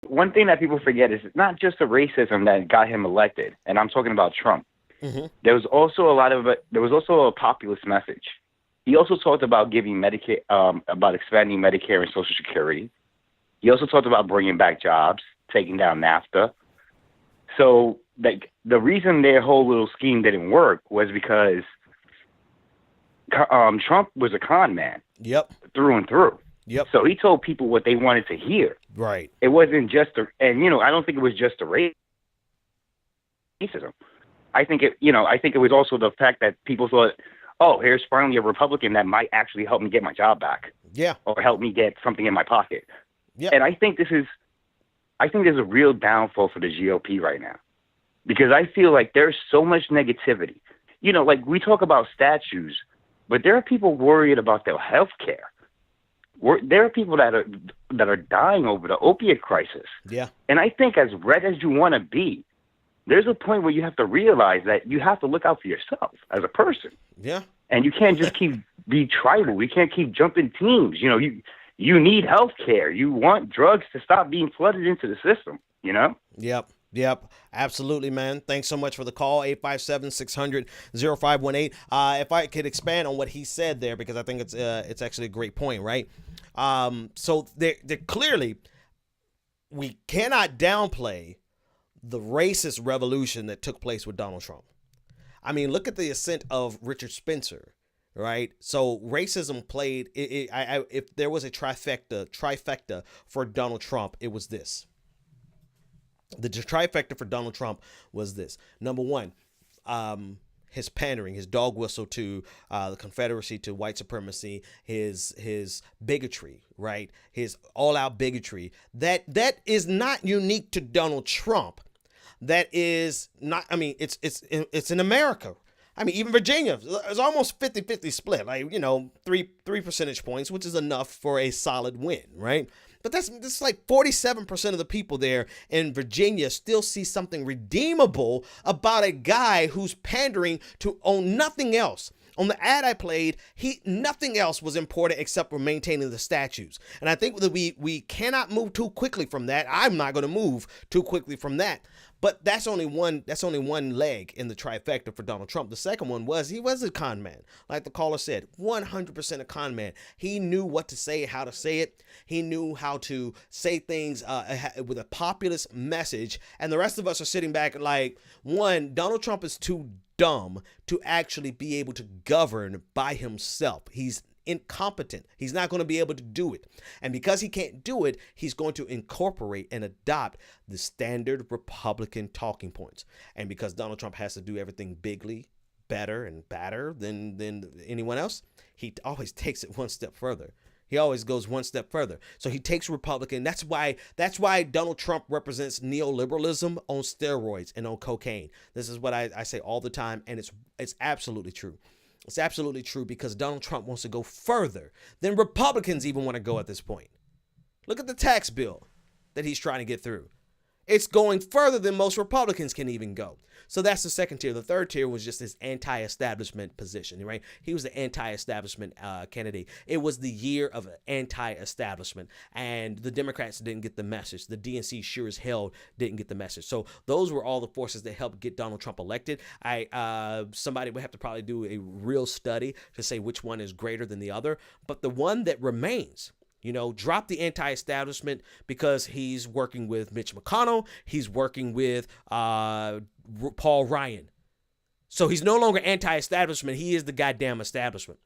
One thing that people forget is it's not just the racism that got him elected, and I'm talking about Trump. Mm-hmm. There was also a populist message. He also talked about giving Medicare, about expanding Medicare and Social Security. He also talked about bringing back jobs, taking down NAFTA. So, like, the reason their whole little scheme didn't work was because Trump was a con man. Yep. Through and through. Yep. So he told people what they wanted to hear. Right. It wasn't just I don't think it was just the racism. I think it was also the fact that people thought, oh, here's finally a Republican that might actually help me get my job back. Yeah. Or help me get something in my pocket. Yeah. And I think there's a real downfall for the GOP right now. Because I feel like there's so much negativity. Like we talk about statues, but there are people worried about their health care. There are people that are dying over the opiate crisis. Yeah. And I think as red as you want to be, there's a point where you have to realize that you have to look out for yourself as a person. Yeah. And you can't just be tribal. We can't keep jumping teams. You need health care. You want drugs to stop being flooded into the system, Yep. Yep, absolutely, man. Thanks so much for the call, 857-600-0518. If I could expand on what he said there, because I think it's actually a great point, right? So they're clearly, we cannot downplay the racist revolution that took place with Donald Trump. I mean, look at the ascent of Richard Spencer, right? So racism played, if there was a trifecta for Donald Trump, it was this. The trifecta for Donald Trump was this. Number one, his pandering, his dog whistle to the Confederacy, to white supremacy, his bigotry, right? His all-out bigotry. That is not unique to Donald Trump. That is not, I mean, it's in America. I mean, even Virginia, it's almost 50-50 split, like, three percentage points, which is enough for a solid win, right? But that's like 47% of the people there in Virginia still see something redeemable about a guy who's pandering to own nothing else. On the ad I played, nothing else was important except for maintaining the statues. And I think that we cannot move too quickly from that. I'm not going to move too quickly from that. But that's only one leg in the trifecta for Donald Trump. The second one was he was a con man. Like the caller said, 100% a con man. He knew what to say, how to say it. He knew how to say things with a populist message. And the rest of us are sitting back like, one, Donald Trump is too dumb to actually be able to govern by himself. He's incompetent. He's not going to be able to do it. And because he can't do it, he's going to incorporate and adopt the standard Republican talking points. And because Donald Trump has to do everything bigly, better and badder than anyone else, he always takes it one step further. He always goes one step further. So he takes Republican. That's why Donald Trump represents neoliberalism on steroids and on cocaine. This is what I say all the time, and it's absolutely true. It's absolutely true because Donald Trump wants to go further than Republicans even want to go at this point. Look at the tax bill that he's trying to get through. It's going further than most Republicans can even go. So that's the second tier. The third tier was just his anti-establishment position, right? He was the anti-establishment candidate. It was the year of anti-establishment, and the Democrats didn't get the message. The DNC sure as hell didn't get the message. So those were all the forces that helped get Donald Trump elected. Somebody would have to probably do a real study to say which one is greater than the other. But the one that remains, drop the anti-establishment because he's working with Mitch McConnell. He's working with Paul Ryan. So he's no longer anti-establishment. He is the goddamn establishment.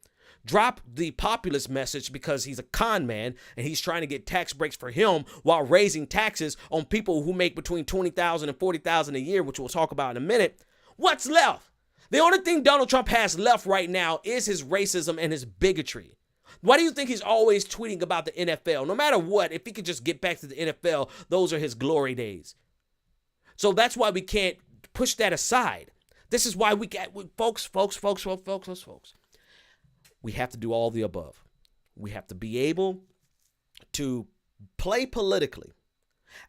Drop the populist message because he's a con man and he's trying to get tax breaks for him while raising taxes on people who make between $20,000 and $40,000 a year, which we'll talk about in a minute. What's left? The only thing Donald Trump has left right now is his racism and his bigotry. Why do you think he's always tweeting about the NFL? No matter what, if he could just get back to the NFL, those are his glory days. So that's why we can't push that aside. This is why folks. We have to do all the above. We have to be able to play politically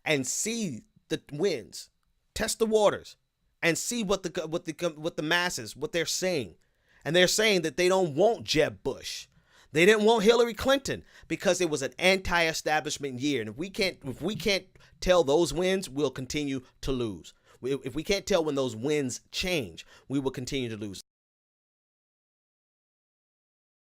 and see the winds, test the waters, and see what the masses, what they're saying. And they're saying that they don't want Jeb Bush. They didn't want Hillary Clinton because it was an anti-establishment year. And if we can't tell those wins, we'll continue to lose. If we can't tell when those wins change, we will continue to lose.